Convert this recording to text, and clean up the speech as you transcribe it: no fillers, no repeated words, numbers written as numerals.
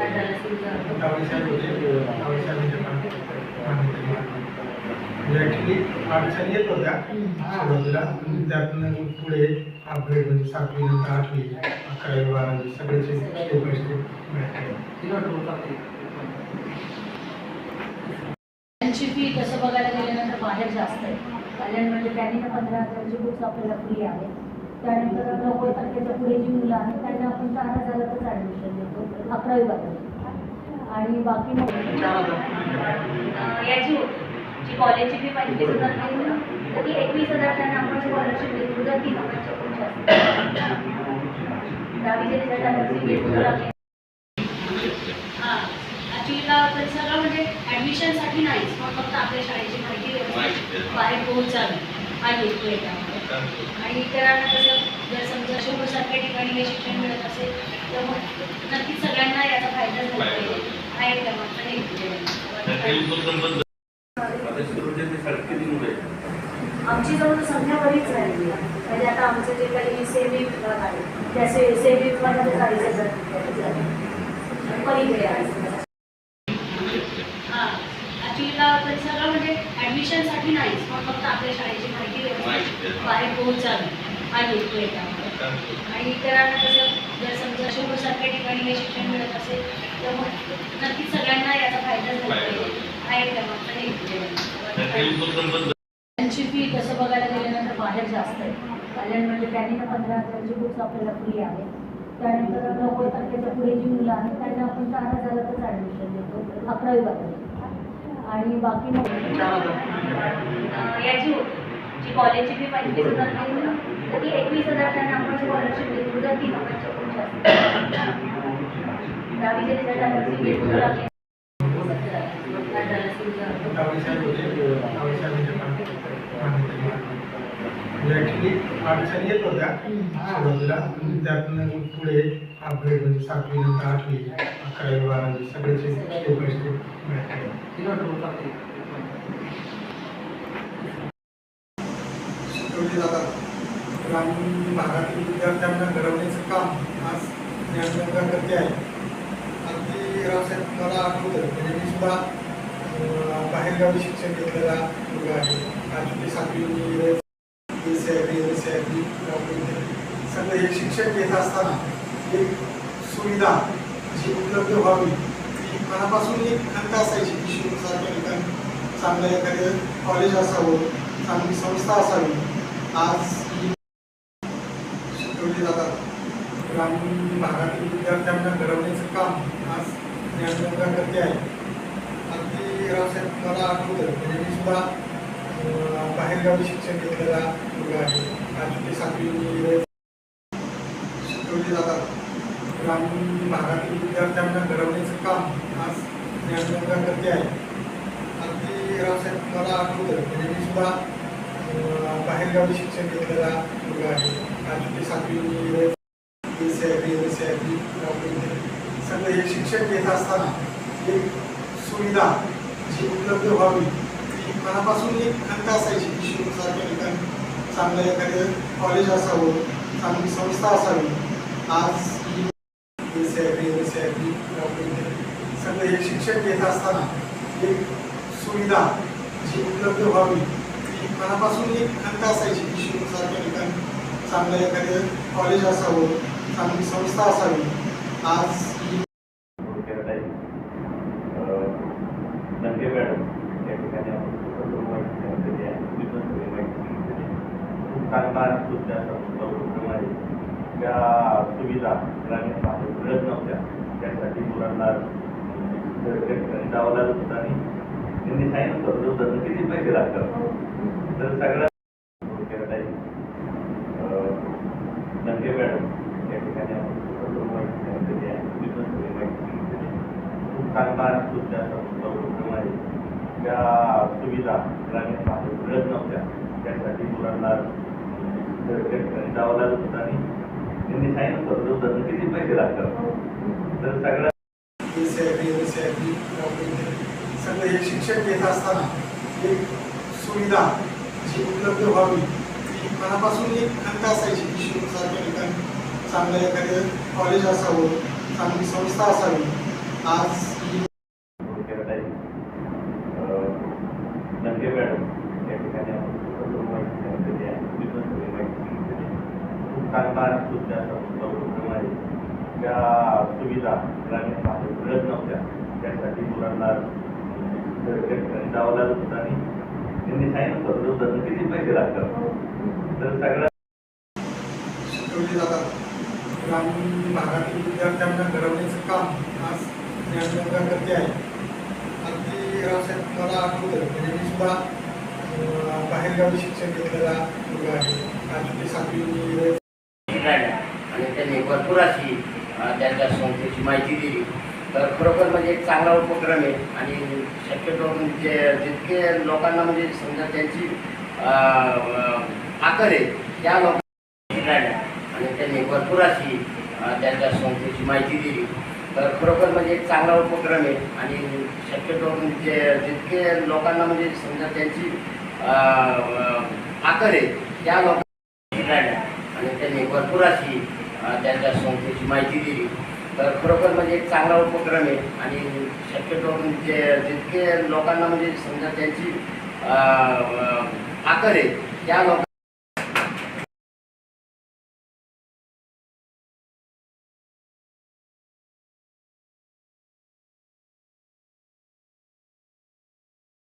Actually अडचणी येत होत्या सुरुवातीला, त्यातनं पुढे अपग्रेड म्हणजे 7वी नंतर 8वी 11वी 12वी सगळेच स्टेप बाय स्टेप त्यांची फी तसं बघायला गेल्यानंतर बाहेर जास्त आहे. कारण म्हणजे त्यांनी 15,000ची बुक्स आपल्याला फ्री आहे. त्यानंतर 90 तारखेच्या पुढे जी मुलं आहेत त्यांना आपण 4,000च ॲडमिशन देतो 11वी 12वी. आणि बाकी याची जी कॉलेजची फी 25,000 नाही ना, तर ती 21,000 त्यांना आपण स्कॉलरशिप देतो. जर ती नंबरच्या पुढच्या दहावीचे रिझल्ट आल्यावर ॲक्च्युली का तर सगळं म्हणजे ॲडमिशनसाठी नाहीच, पण फक्त आपल्या शाळेची माहिती व्यवस्थित बाहेर पोहोचावी हा हेतू आहे त्यामध्ये. आणि इतरांना कसं जर समजा शहरासारख्या ठिकाणी हे शिक्षण मिळत असेल तर मग नक्कीच सगळ्यांना याचा फायदा झाला पाहिजे हा एक त्यामागचा हेतू आहे. आमची जवळ संख्या बरीच राहिली आहे. म्हणजे आता आमचं जे काही सेमी विभाग आहे त्या सेमी विभागामध्ये 40,000 पलीकडे आहे. ॲक्च्युली का तर सगळं म्हणजे ॲडमिशनसाठी नाहीच, पण फक्त आपल्या शाळेची माहिती व्यवस्थित बाहेर पोहोचावी हा हेतू आहे त्यामध्ये. आणि इतरांना कसं जर समजा शहरासारख्या ठिकाणी हे शिक्षण मिळत असेल तर मग नक्कीच सगळ्यांना याचा फायदा झाला पाहिजे हा एक त्यामागचा हेतू आहे. त्यांची फी तसं बघायला गेल्यानंतर बाहेर जास्त आहे. कारण म्हणजे त्यांनी 15,000ची बुक्स आपल्याला फ्री आहे. त्यानंतर 90 तारखेच्या पुढे जी मुलं आहेत त्यांना आपण 4,000च ॲडमिशन देतो 11वी 12वी. आणि बाकी याची जी कॉलेजची फी 25,000 नाही ना, तर ती 21,000 त्यांना आपण स्कॉलरशिप देतो. जर ती नंबरच्या पुढच्या दहावीचे रिझल्ट आल्यावर ॲक्च्युली अडचणी येत होत्या सुरुवातीला, त्यातनं पुढे अपग्रेड म्हणजे 7वी नंतर 8वी 11वी 12वी सगळेच स्टेप बाय स्टेप शिकवली जातात. ग्रामीण भागातील विद्यार्थ्यांना घडवण्याचं काम आज ज्ञानगंगा करते आहे. अगदी रावसाहेब मला आठवतं, म्हणजे मी सुद्धा बाहेरगावी शिक्षण घेतलेला मुलगा आहे. 5वी ते 7वी सगळं हे शिक्षण घेत असताना एक सुविधा जी उपलब्ध व्हावी ती मनापासून एक खंत असायची की शिरूरसारख्या ठिकाणी चांगलं एखादं कॉलेज असावं, चांगली संस्था असावी. आज शिकवली जातात. ग्रामीण भागातील विद्यार्थ्यांना घडवण्याचं काम आज ज्ञानगंगा करते आहे. अगदी रावसाहेब मला आठवतं, म्हणजे मी सुद्धा बाहेरगावी शिक्षण घेतलेला मुलगा आहे. 5वी ते 7वी शिकवली जातात. ग्रामीण भागातील विद्यार्थ्यांना घडवण्याचं काम आज ज्ञानगंगा करते आहे. अगदी रावसाहेब मला आठवतं, म्हणजे मी सुद्धा बाहेरगावी शिक्षण घेतलेला मुलगा आहे. 5वी ते 7वी सगळं हे शिक्षण घेत असताना एक सुविधा जी उपलब्ध व्हावी ती मनापासून एक खंत असायची की शिरूरसारख्या ठिकाणी चांगलं एखादं कॉलेज असावं, चांगली संस्था असावी. आज सगळं हे शिक्षण घेत असताना एक सुविधा जी उपलब्ध व्हावी ती मनापासून एक खंत असायची की शिरूरसारख्या ठिकाणी चांगलं एखादं कॉलेज असावं, चांगली संस्था असावी. आज त्या सुविधा ग्रामीण भागात मिळत नव्हत्या. त्यासाठी मुलांना जावं लागत होतं आणि त्यांनी सांगितलं होतं किती पैसे लागतात. तर सगळ्या दंगे मॅडम या ठिकाणी आपण खूप चांगला उपक्रम आहे. त्या सुविधा ग्रामीण भागात मिळत नव्हत्या. त्यासाठी मुलांना जावं लागत होतं आणि त्यांनी सांगितलं होतं किती पैसे लागतात. तर सगळ्या सगळं हे शिक्षण घेत असताना एक सुविधा जी उपलब्ध व्हावी ती मनापासून एक खंत असायची की शिरूरसारख्या ठिकाणी चांगलं एखादं कॉलेज असावं, चांगली संस्था असावी. आज लंके मॅडम या ठिकाणी आपण माहिती सांगितलेली आहे. माहिती सांगितलेली आहे. खूप चांगला सुद्धा उपक्रम आहे. ज्या सुविधा ग्रामीण भागात मिळत नव्हत्या त्यासाठी मुलांना त्या ठिकाणी जावं लागत होतं आणि त्यांनी सांगितलं होतं किती पैसे लागतात. तर सगळ्या शिकवली जातात. ग्रामीण भागातील विद्यार्थ्यांना घडवण्याचं काम आज ज्ञानगंगा करते आहे. अगदी रावसाहेब मला आठवतं म्हणजे मी सुद्धा बाहेरगावी शिक्षण घेतलेला मुलगा आहे. 5वी ते 7वी आणि त्यांनी भरपूर अशी त्यांच्या संस्थेची माहिती दिली. तर खरोखर म्हणजे एक चांगला उपक्रम आहे आणि शक्यतो म्हणजे जितके लोकांना म्हणजे समजा त्यांची आकर आहे त्या लोकांना आणि त्यांनी भरपूर अशी त्यांच्या संस्थेची माहिती दिली. तर खरोखर म्हणजे एक चांगला उपक्रम आहे आणि शक्यतो म्हणजे जितके लोकांना म्हणजे समजा त्यांची आकर आहे त्या लोकांना आणि त्यांनी भरपूर अशी त्यांच्या संस्थेची माहिती दिली. तर खरोखर म्हणजे एक चांगला उपक्रम आहे आणि शक्यतो म्हणजे जितके लोकांना म्हणजे समजा त्यांची आकर आहे त्या लोकांना